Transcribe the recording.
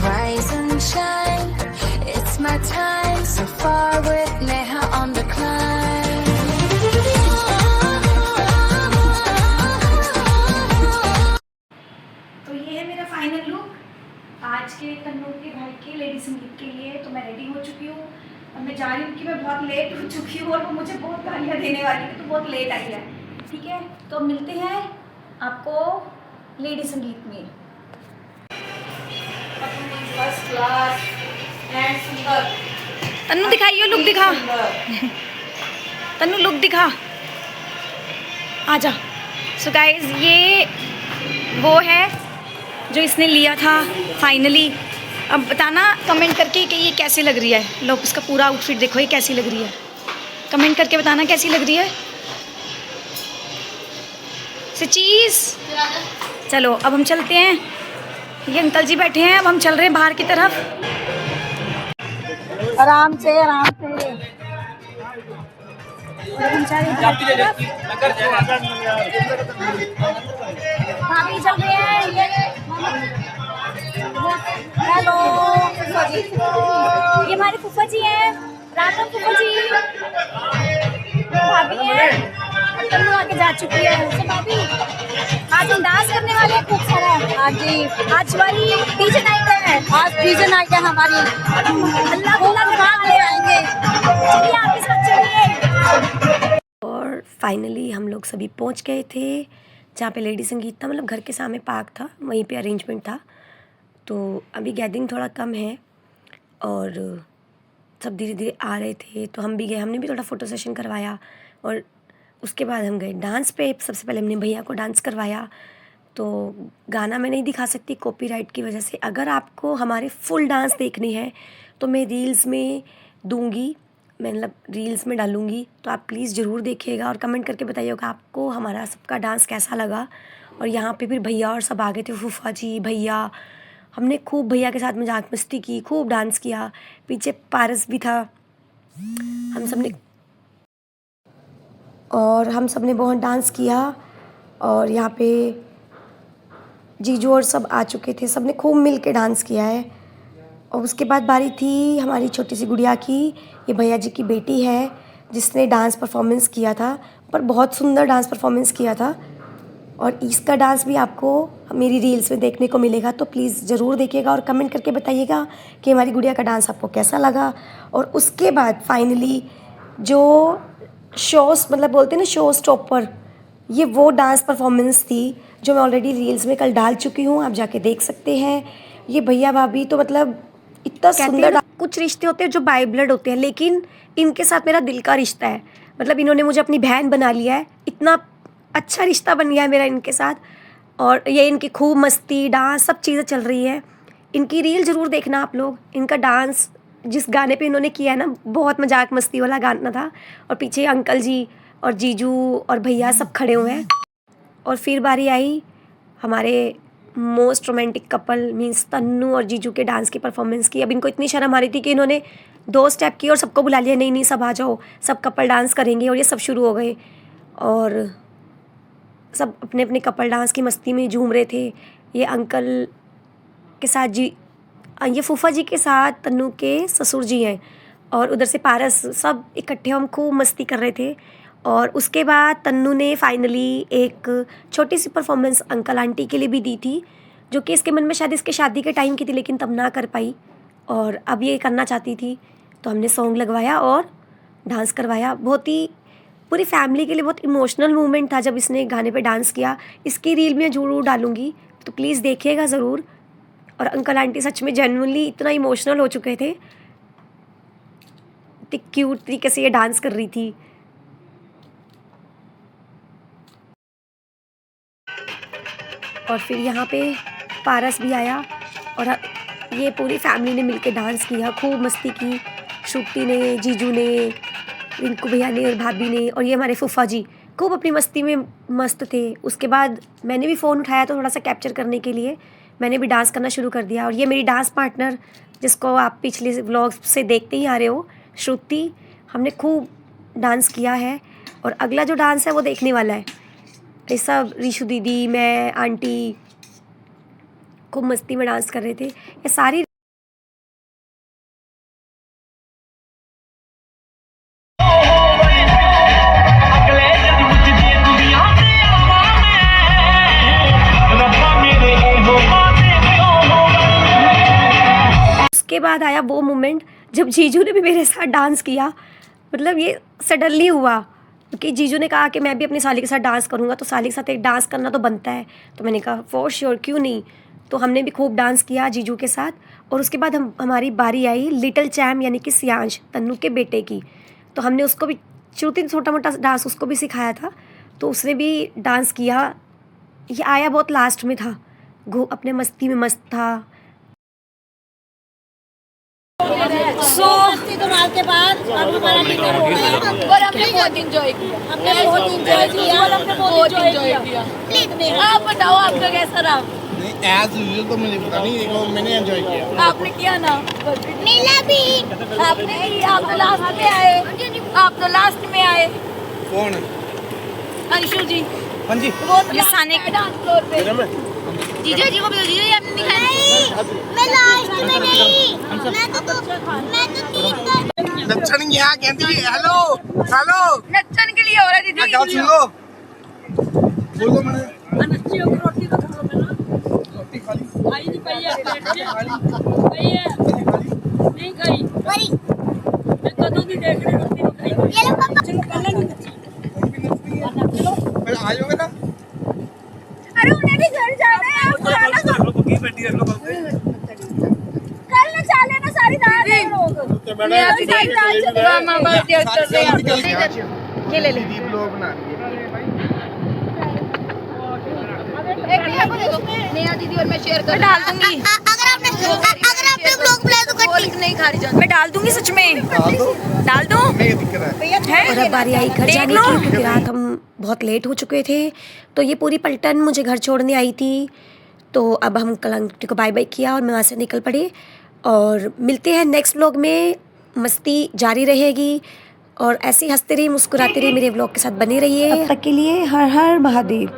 rise and shine. It's my time, so far with Neha on the climb. तो ये है मेरा final look आज के तन्नू के भाई के लेडी संगीत के लिए। तो मैं रेडी हो चुकी हूँ और मैं जा रही हूँ कि मैं बहुत लेट हो चुकी हूँ और वो मुझे बहुत गालियाँ देने वाली है, तो बहुत लेट आई है। ठीक है, तो मिलते हैं आपको लेडी संगीत में। फर्स्ट क्लास एंड सुंदर। तन्नू दिखाइए, लुक दिखा तन्नू, लुक दिखा, आजा। सो गाइस, ये वो है जो इसने लिया था फाइनली। अब बताना कमेंट करके कि ये कैसी लग रही है। लो, इसका पूरा आउटफिट देखो, ये कैसी लग रही है। कमेंट करके बताना कैसी लग रही है। चीज़ चलो अब हम चलते हैं। ये अंकल जी बैठे हैं, अब हम चल रहे हैं बाहर की तरफ। आराम से आराम से। भाभी चल रहे हैं। हेलो, ये हमारे फूफा जी हैं। राम राम फूफा जी। भाभी हैं, तन्नू आके जा चुकी है। तो भाभी, आज हम डांस करने वाले हैं खूब सारा। हाँ जी, आज हमारी डीजे नाइट है। आज डीजे नाइट है हमारी। अल्लाह को ले आएंगे। चलिए आपके साथ चलिए। और फाइनली हम लोग सभी पहुंच गए थे जहाँ पे लेडी संगीत था। मतलब घर के सामने पार्क था, वहीं पे अरेंजमेंट था। तो अभी गैदरिंग थोड़ा कम है और सब धीरे धीरे आ रहे थे, तो हम भी गए। हमने भी थोड़ा फ़ोटो सेशन करवाया और उसके बाद हम गए डांस पे। सबसे पहले हमने भैया को डांस करवाया। तो गाना मैं नहीं दिखा सकती कॉपीराइट की वजह से। अगर आपको हमारे फुल डांस देखनी है तो मैं रील्स में दूंगी, मतलब रील्स में डालूंगी, तो आप प्लीज़ ज़रूर देखिएगा और कमेंट करके बताइएगा आपको हमारा सबका डांस कैसा लगा। और यहाँ पे फिर भैया और सब आ गए थे, फूफा जी, भैया। हमने खूब भैया के साथ मजाक मस्ती की, खूब डांस किया। पीछे पारस भी था। हम सब ने बहुत डांस किया। और यहाँ पे जीजू और सब आ चुके थे, सब ने खूब मिल के डांस किया है। और उसके बाद बारी थी हमारी छोटी सी गुड़िया की। ये भैया जी की बेटी है जिसने डांस परफॉर्मेंस किया था, पर बहुत सुंदर डांस परफॉर्मेंस किया था। और इसका डांस भी आपको मेरी रील्स में देखने को मिलेगा, तो प्लीज़ ज़रूर देखिएगा और कमेंट करके बताइएगा कि हमारी गुड़िया का डांस आपको कैसा लगा। और उसके बाद फाइनली जो शोज़, मतलब बोलते हैं ना शो स्टॉपर, ये वो डांस परफॉर्मेंस थी जो मैं ऑलरेडी रील्स में कल डाल चुकी हूँ, आप जाके देख सकते हैं। ये भैया भाभी तो मतलब इतना सुंदर। कुछ रिश्ते होते हैं जो बाय ब्लड होते हैं, लेकिन इनके साथ मेरा दिल का रिश्ता है। मतलब इन्होंने मुझे अपनी बहन बना लिया है, इतना अच्छा रिश्ता बन गया है मेरा इनके साथ। और ये इनकी खूब मस्ती, डांस, सब चीज़ें चल रही हैं। इनकी रील ज़रूर देखना आप लोग। इनका डांस जिस गाने पे इन्होंने किया है ना, बहुत मजाक मस्ती वाला गाना था। और पीछे अंकल जी और जीजू और भैया सब खड़े हुए हैं। और फिर बारी आई हमारे most romantic couple means Tannu और जीजू के डांस की परफॉर्मेंस की। अब इनको इतनी शर्म आ रही थी कि इन्होंने 2 स्टेप किए और सबको बुला लिया, नहीं नहीं सब आ जाओ, सब कपल डांस करेंगे। और ये सब शुरू हो गए और सब अपने अपने कपल डांस की मस्ती में झूम रहे थे। ये अंकल के साथ ये फूफा जी के साथ तन्नू के ससुर जी हैं, और उधर से पारस, सब इकट्ठे हम खूब मस्ती कर रहे थे। और उसके बाद तन्नू ने फाइनली एक छोटी सी परफॉर्मेंस अंकल आंटी के लिए भी दी थी, जो कि इसके मन में शायद इसके शादी के टाइम की थी, लेकिन तब ना कर पाई और अब ये करना चाहती थी। तो हमने सॉन्ग लगवाया और डांस करवाया। बहुत ही पूरी फैमिली के लिए बहुत इमोशनल मोमेंट था जब इसने गाने पे डांस किया। इसकी रील मैं ज़रूर डालूंगी, तो प्लीज़ देखिएगा ज़रूर। और अंकल आंटी सच में जेन्युइनली इतना इमोशनल हो चुके थे, इतनी क्यूट तरीके से ये डांस कर रही थी। और फिर यहाँ पे पारस भी आया और ये पूरी फैमिली ने मिलके डांस किया, खूब मस्ती की। श्रुति ने, जीजू ने, रिंकू भैया ने और भाभी ने, और ये हमारे फूफा जी खूब अपनी मस्ती में मस्त थे। उसके बाद मैंने भी फ़ोन उठाया तो थोड़ा सा कैप्चर करने के लिए मैंने भी डांस करना शुरू कर दिया। और ये मेरी डांस पार्टनर जिसको आप पिछले व्लॉग्स से देखते ही आ रहे हो, श्रुति, हमने खूब डांस किया है। और अगला जो डांस है वो देखने वाला है। ये सब रीशु दीदी, मैं, आंटी खूब मस्ती में डांस कर रहे थे। ये सारी उसके बाद आया वो मोमेंट जब जीजू ने भी मेरे साथ डांस किया। मतलब ये सडनली हुआ क्योंकि जीजू ने कहा कि मैं भी अपनी साली के साथ डांस करूँगा, तो साली के साथ एक डांस करना तो बनता है। तो मैंने कहा फॉर श्योर, क्यों नहीं। तो हमने भी खूब डांस किया जीजू के साथ। और उसके बाद हमारी बारी आई लिटिल चैम यानी कि सियांश, तन्नू के बेटे की। तो हमने उसको भी छोटा मोटा डांस उसको भी सिखाया था, तो उसने भी डांस किया। ये आया बहुत लास्ट में था, अपने मस्ती में मस्त था। तुम्हारे के बाद अब हमारा डिनर हो गया और हमने बहुत एंजॉय किया। हमने बहुत एंजॉय किया। हमने बहुत एंजॉय किया। आप बताओ आपका कैसा रहा? नहीं एज यूजुअल तो मुझे पता नहीं, लेकिन मैंने एंजॉय किया। आपने किया ना? नीला भी आपने। आप तो लास्ट में आए। आप तो लास्ट में आए। कौन? अंशु जी। हाँ जी। वो लिसाने के डांस फ्लोर पे। जीजा जी को जीजा जी आपने दिखाया? मैं लास्ट में नहीं। नच्चन यहाँ कहती है हेलो हेलो। नच्चन के लिए हो रहा है दीदी। क्या सुन लो बोल दो मैंने नच्चियों की रोटी तो खा लो ना। रोटी खा ली। आई नहीं पाई है प्लेट में। खा ली नहीं है। नहीं खाई। मैं कदों की देख रही रोटी नहीं खाई। ये लो पापा। चलो पहले नहीं नच्ची। आ जाओगे ना। अरे उन्हें भी घर जाना है। कल न चाले ना सारी रात लोग। मैं अभी सारी रात मामा बर्थडे करते हैं। ये ले ले। दीदी ब्लॉग बना रही है। एक को दे दो। नया दीदी और मैं शेयर कर डाल दूंगी। अगर आपने ब्लॉग बनाया तो कट नहीं खा रही जान। मैं डाल दूंगी सच में। डाल दूं? नहीं दिक्कत है। और अब बारी आई घर जाने की क्योंकि रात हम बहुत लेट हो चुके थे। तो ये पूरी पलटन मुझे घर छोड़ने आई थी। तो अब हम कल आंटी को बाय बाय किया और मैं वहाँ से निकल पड़ी। और मिलते हैं नेक्स्ट व्लॉग में। मस्ती जारी रहेगी और ऐसे ही हंसते रहिए मुस्कुराते रहिए, मेरे व्लॉग के साथ बने रहिए। तब तक के लिए हर हर महादेव।